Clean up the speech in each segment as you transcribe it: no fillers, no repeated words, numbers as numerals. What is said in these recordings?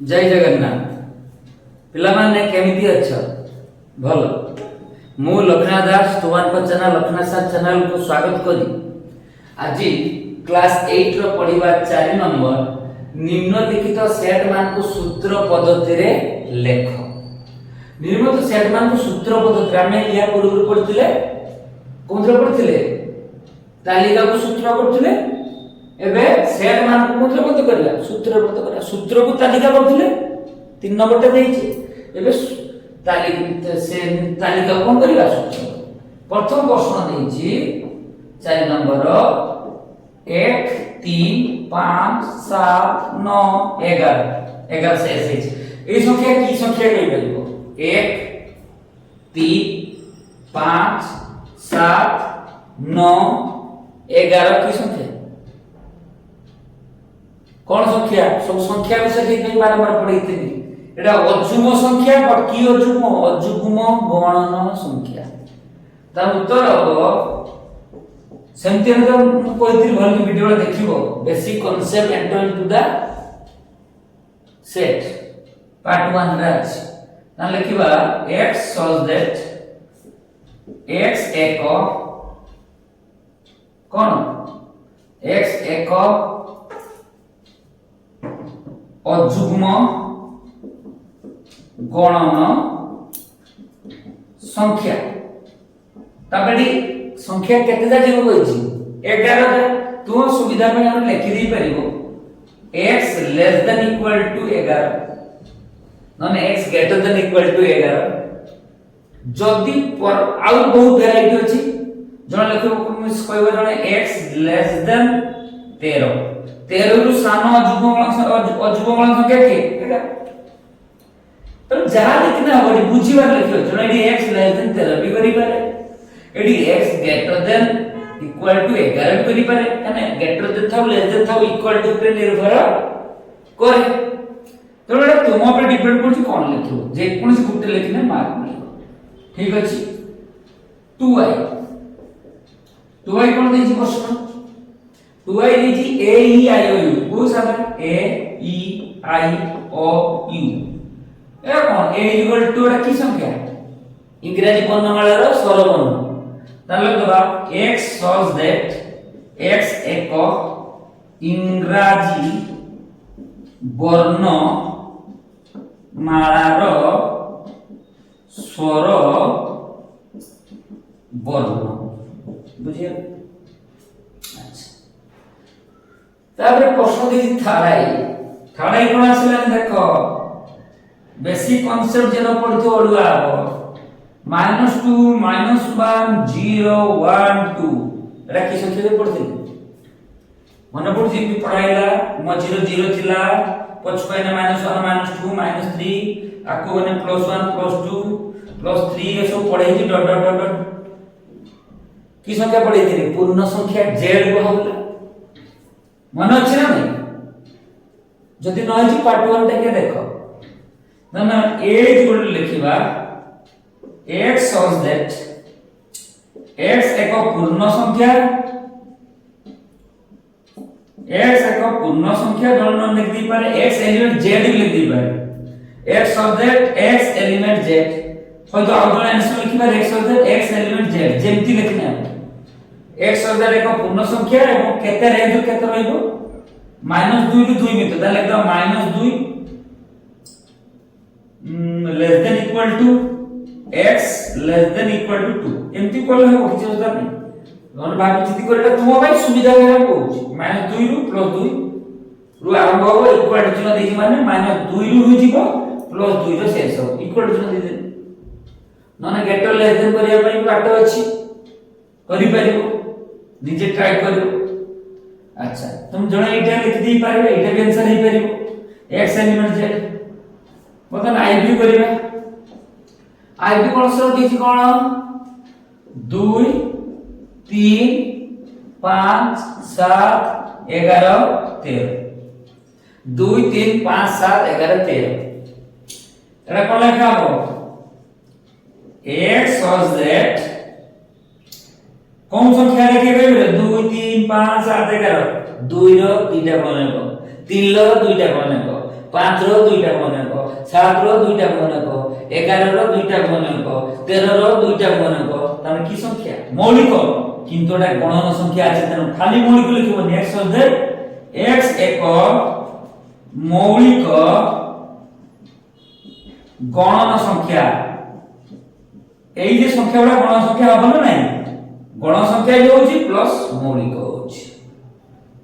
जय जगन्नाथ पिलामाने केमिति अच्छा भल मु लक्ष्मण दास तुमान को चैनल लक्ष्मण सर चैनल को स्वागत करी आज क्लास 8 रो पढ़िबा 4 नंबर निम्नलिखित सेट मान को सूत्र पद्धति रे लेख। निम्नलिखित सेट मान को सूत्र पद्धति रे हमें या पूर्व पढ़थिले कोनत्र पढ़थिले तालिका को सूत्र पढ़थिले एबे सेट मान को कोनत्र पद्धति करला सूत्र को तालिका पढ़थिले 3 नंबर टे देइछि एबे तालिका से तालिका कोन करबा सूत्र प्रथम प्रश्न देइछि 4 नंबर 1 3 5 7 9 11 से ऐसे ए संख्या की संख्या कहि परबो 1 3 5 7 9 11 की संख्या कौन संख्या सब संख्या विषय के बारंबार पढ़ैथिनी एटा अजुग्म संख्या पर की अजुग्म गणन संख्या ता उत्तर सेमति हम कोइतिर भल वीडियो देखिबो basic concept enter into the set part 1 रे अछि ना लिखिबा x सच दैट x एक कोन x एक अजुग्म गणन संख्या ताबडी संख्या केते जा जीव कहिछि 11 तू सुविधा में हम लिखि दी परिबो x less than equal to 11 नने x greater than equal to 11 जदी पर आउ बहुत वेराइटी अछि जण लिखिबो कहबो जणे x लेस देन 13 रु सानो अजुग्म संख्या के एटा तो जहां लिखना बड़ी बुझीबार लिखियो जण एडी x लेस देन 13 भी करि पारे एडी x greater than equal to 11 भी करि पारे माने ग्रेटर देन थाउ लेस देन थाउ इक्वल टू पे निर्भर करे तो एटा तुम पे डिपेंड करछि कोन लिखियो जे कोनसी गुटे लिखिने मार्क मिलियो ठीक अछि 2i कोन देछि प्रश्न 2i देछि a e i o u को सारा a e i o u ए कोन a इक्वल टू एटा की संख्या इंग्रजी वर्णमाला रो स्वर वर्ण ताले दबा x सच दैट x एक इंग्रजी वर्ण माला रो स्वर वर्ण बुझिए अच्छा तापर प्रश्न देछि थाराई कोन आसिला देखो बेसिक कांसेप्ट जेनो पढितो ओडुआ -2 -1 0 1 2 एटा की संख्या दे पढिते मन पढि भी पढाइला मझिरो 0 थिला पछपैना -1 -2 -3 आको बने +1 +2 +3 ए सब पढाइ कि डॉट डॉट डॉट की संख्या पढाइ थी पूर्ण संख्या z को होला मन अछि ना नहीं जदि न अछि पार्ट 1 टे के देखो ना a इक्वल लिखिबा x सच दैट x एक पूर्ण संख्या जण लिख दी पारे x एलिमेंट z भी लिख दी पारे x सच दैट x एलिमेंट z होय तो आउट आंसर लिखिबा x सच दैट x एलिमेंट z जेमति लिखना x सच दैट एक पूर्ण संख्या एवं केते रेंज केते रहइबो -2 रु 2 मित ताले एकदम -2 less than equal to x less than equal to 2 एमती कोले हो किछ होता नहीं नन भाग चिति करला तुम भाई सुविधा हेरा कहूची -2 रु +2 रु आरंभ हो इक्वल टू चिन्ह देछि माने -2 रु हो जिवो +2 रो शेष हो इक्वल टू चिन्ह दे नन गेटर लेस देन करिया पई बाट अछि करि परिबो निजे ट्राई करियो अच्छा तुम जणे एटा लिख दी पारिबे एटा भी आंसर हे परिबो x एलिमेंट z बतन आईबी करिबा आईबी कोन सर दिछि कोन 2 3 5 7 11 13 2 3 5 7 11 13 एटा कोन लेखा हो x सच दैट कौन संख्या लिखे गए 2 3 5 7 11 2 रो 3टा कोन लेखो 3 रो 2टा कोन लेखो 5 रो दुईटा मने को 7 रो दुईटा मने को 11 रो दुईटा मने को 13 रो दुईटा मने को ताने की संख्या मौलिक किंतु एटा गणन संख्या আছে তেন খালি মৌলিক লিখব নেক্সট অধ্যায় x এক মৌলিক গণন সংখ্যা এই যে সংখ্যাগুলো গণন সংখ্যা হবে না নাই গণন সংখ্যা যে হচ্ছে প্লাস মৌলিক হচ্ছে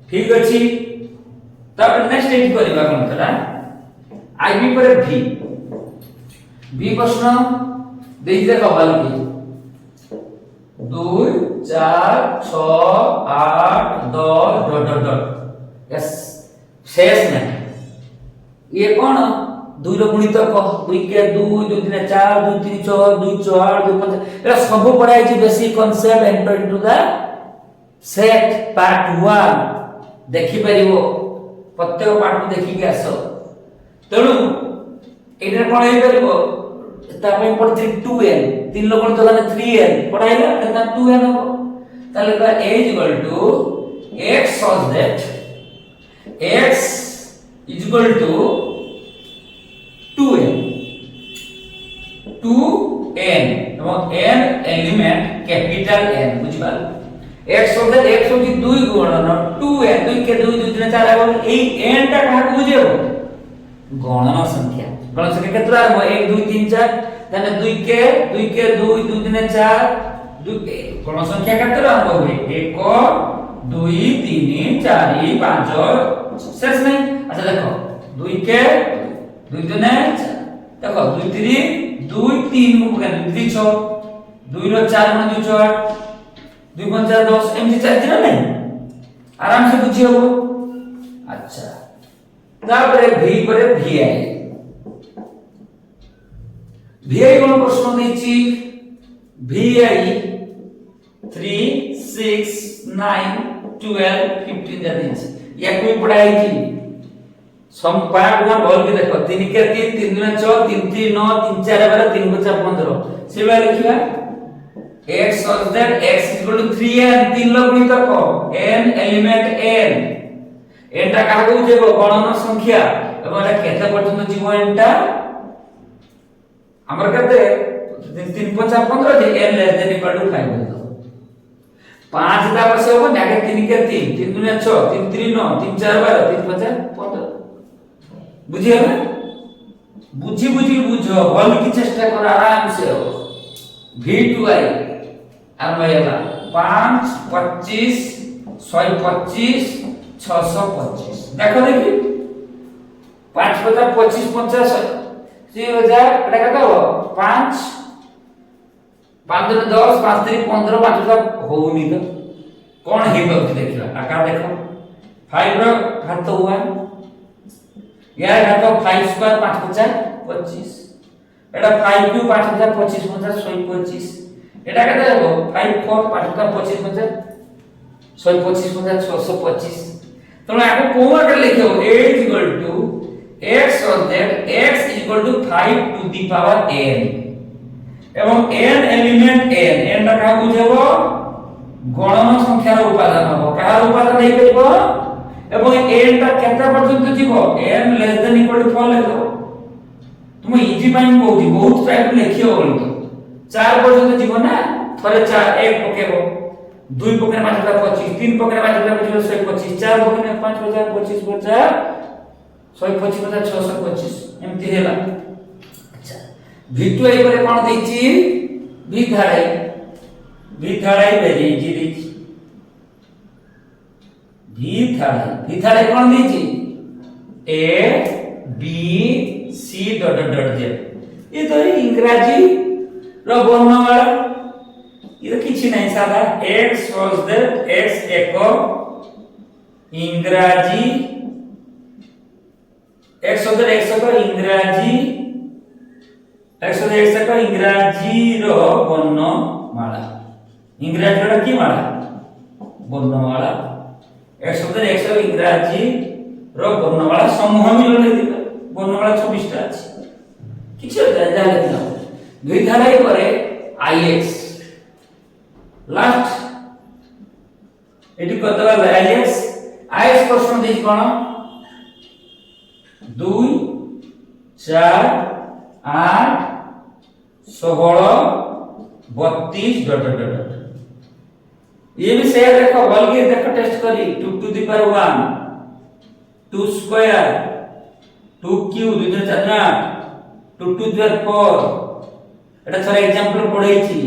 ঠিক আছে তারপর নেক্সট এটি করিবা কোনটা আইবি পরে ভি প্রশ্ন দেই দেখো ভালো কি 2 4 6 8 10 ডট ডট ডট यस শেষ না ये कौन 2 रो गुणितक 2 के 2 2 3 4 2 3 6 2 4 2 5 एरा सब पढ़ाई छी basic concept enter into the set part 1 देखि परिबो प्रत्येक पार्ट को देखि के आसो तेणु एटा कोन हे परिबो ता पे पड़थि 2n 3 लो गुणित माने 3n पढ़ाइला एटा 2n हो ताले का a x such that x is equal to 2n এবং n element capital n বুঝিবা x হতে x হচ্ছে 2 গুণন 2n 2 কে 2 2 3 4 এবং এই n টা কাহাকে বুঝাবো গণন সংখ্যা ক্ষেত্রে আর 1 2 3 4 তাহলে 2 কে 2 2 3 4 2 গণন সংখ্যা ক্ষেত্রে আর হবে 1 2 3 4 5 শেষ নাই আচ্ছা দেখো 2 কে 2 3 দেখো 2 3 2 3 को 2 3 6 2 रो 4 মানে 2 6 2 5 10 এমনি চাইছে না নাই आराम से বুঝি হবো আচ্ছা তারপরে ভি করে ভিআই কোন প্রশ্ন দিচ্ছি ভিআই 3 6 9 12 15 যা দিচ্ছি ইয়াকু পড়াই কি संपाक ना बोल के देखो 3 के 3 3 दुना 6 3 3 9 3 4 12 3 5 15 सेवा लिखिबा x such that x is equal to 3n 3 लो गुणितक n एलिमेंट n এটা কাকে বুঝাবো গণন সংখ্যা এবং এটা কেতে পর্যন্ত জীব nটা আমার কাছে 3 5 15 যে n less than equal to 5 হতো 5 दा बसे हो जाके 3 के 3 3 दुना 6 3 3 9 3 4 12 3 5 15 बुझिए ना बुझी बुझो हल की चेष्टा कर आराम से हो v2i आरंभला 5 25 125 625 देखो देखी 5 50 25 50 3000 এটা কত হবে 5 5 10 5 3 15 5 होउनी तो कोन हेबो देखिला आकार देखो 5 रो हाथ हुआ यार घात 5 स्क्वायर 5 50 25 এটা 5 কিউ 5 50 25 50 125 এটা কত হবে 5 4 5 50 25 50 125 50 625 তোমরা এখন কোন আকারে লিখো a x such that x 5 to the power n এবং n এলিমেন্ট n n টা কাকে বুঝাবো গণন সংখ্যার উপাদান হবে কার উপাদান হই পারিব এবং n টা কেতে পর্যন্ত জীব n less than equal to 4 লেখো তুমি ইজি পাইন কইছি বহুত টাইপ লিখিও বলি 4 পর্যন্ত জীব না থরে 4 1 পকেবো 2 পকের 5025 3 পকের 5025 125 4 পকের 5025 50 125 625 এমতি হেলা আচ্ছা v2 এবারে কোন দেইছি v ধারাই বেরি জি দেইছি v ধারাই কোন দেইছি a b c dot dot dot z ये तो इंग्रजी रो वर्णमाला ये किछि नहीं सादा x was the x एक इंग्रजी x was the x को इंग्रजी x was the x को इंग्रजी रो वर्णमाला इंग्रजी रो की माला वर्णमाला x was the x इंग्रजी रो वर्णमाला समूह मिलने दिबा वर्णमाला 24 টা আছে কিছু যা লিখলাম দুই ধারাই পরে ix লাস্ট এটি কত হবে ix প্রশ্ন দেই কোন 2 4 8 16 32 डॉट डॉट डॉट। ये भी शेयर देखो, बल्कि देखो टेस्ट करी 2 to the power 1 2 square 2 cube 2 4 8 2 to the power 4 এটা थोड़ा एग्जांपल पढाइछि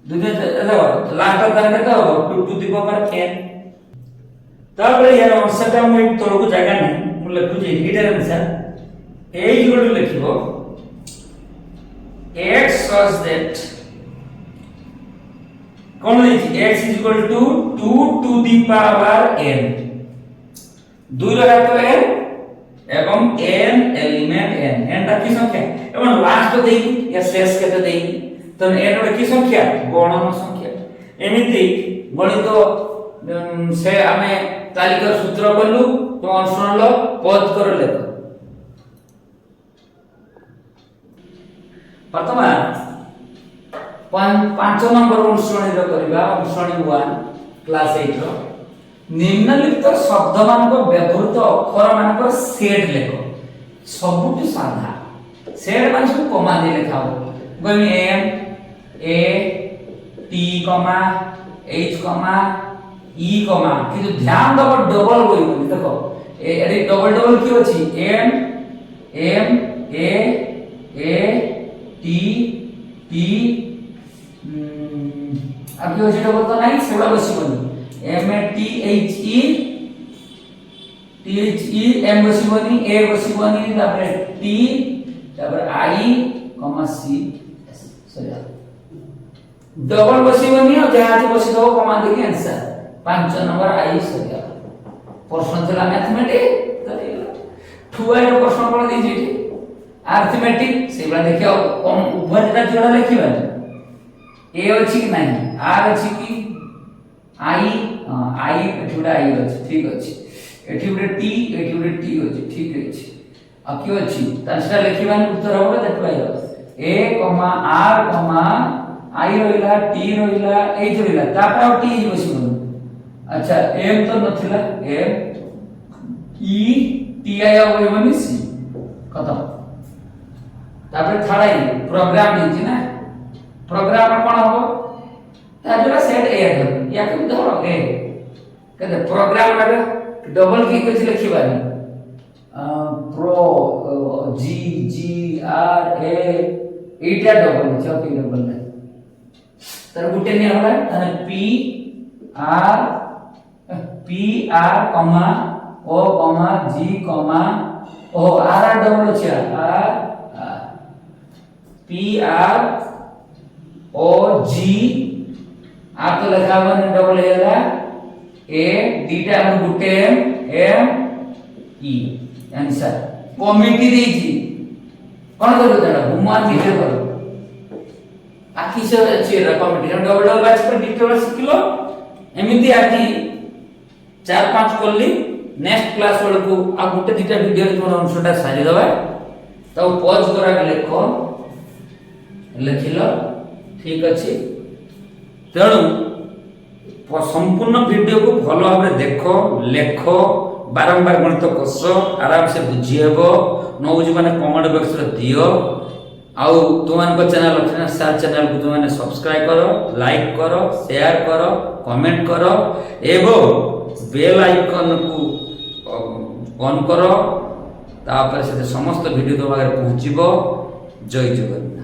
2 देखो लास्ट तार के तो 2 टू द पावर 10 तापर यार सेटा मैं तोरको जगह नहीं मु लिखु जे एटार आंसर ए इक्वल टू लिखिबो x such that कौन लिखि x is equal to 2 to the power n 2 लगा तो n एवं n एलिमेंट n n ता की संख्या एवं लास्ट देई या शेष केते देई तो n रो की संख्या गणन संख्या एमिति गणित से हमें तालिका सूत्र बोलू तो अनुसरण लो पद कर लेख वर्तमान 5 नंबर अनुसरण करबा अनुसरण 1 क्लास 8 रो निम्नलिखित शब्द मान को व्यवहृत अक्षर मान को सेट लेख सबुटी साधा सेट मान सब कमा दे लेखाओ गमी m a t कमा h कमा ई कमा कि ध्यान दब डबल होई देखो एडी डबल डबल की अछि m m a t t अब यो जे डबल तो नहीं सेवा बसी बनी m a t h e m बसी बनी a बसी बनी तापर t तापर i c s सरिया डबल बसी बनी और जहां बसी दो कमा दे के आंसर 5 नंबर आई सरिया प्रश्न चला मैथमेटिक्स करेगा ठुआई रो प्रश्न कोन दी जेटी अरिथमेटिक सेबला देखियो उभर जेटा जोड़ा लिखिबा ए अछि कि नहीं आर अछि कि आई आई एठुडा आई अछि ठीक अछि एठुडे टी एठुडे टी अछि ठीक अछि अब क्यों अछि तसरा लिखिबा उत्तर होबा देखबाइलो ए आर आई रोइला टी रोइला एच रोइला तापर टी बसिबो अच्छा m तो नथिला m e t i होय माने c खत्म तापर थाळाई प्रोग्राम दिछि ना प्रोग्राम कोन हो ताजरा सेट ए या के धरो ए कदे प्रोग्राम लगे डबल की कुछ लिखिबानी pro ji ji R A Etah double छ के डबल है तर गुटे ने होला तने पी आर कमा ओ कमा जी कमा ओ आर आर डबल छ आर पी आर ओ जी आ तो लिखावन डबल हैला ए डीटा गुटे एम ई आंसर कमिटी देछि कोन करू तडा हुमान दिले करू आखी से अछि कमिटी डबल डबल बैच पर डिटेल सिखलो एमिति आखी 4-5 करली नेक्स्ट क्लास वाला को आ गुटे दिटा वीडियो रे जोन अंशटा सारी दबा तो पॉज करा लेखो लिखिलो ठीक अछि तेणु संपूर्ण वीडियो को भलो भाबरे देखो लेखो बारंबार गणित कस आराम से बुझी हेबो न बुझी माने कमेंट बॉक्स रे दियो आउ तुमान को चैनल लक्ष्मण सार चैनल को तुमाने सब्सक्राइब करो लाइक करो शेयर करो कमेंट करो एवं बेल आइकन को ऑन करो तापर से समस्त वीडियो तो आगे पहुंचीबो जय जगन्नाथ।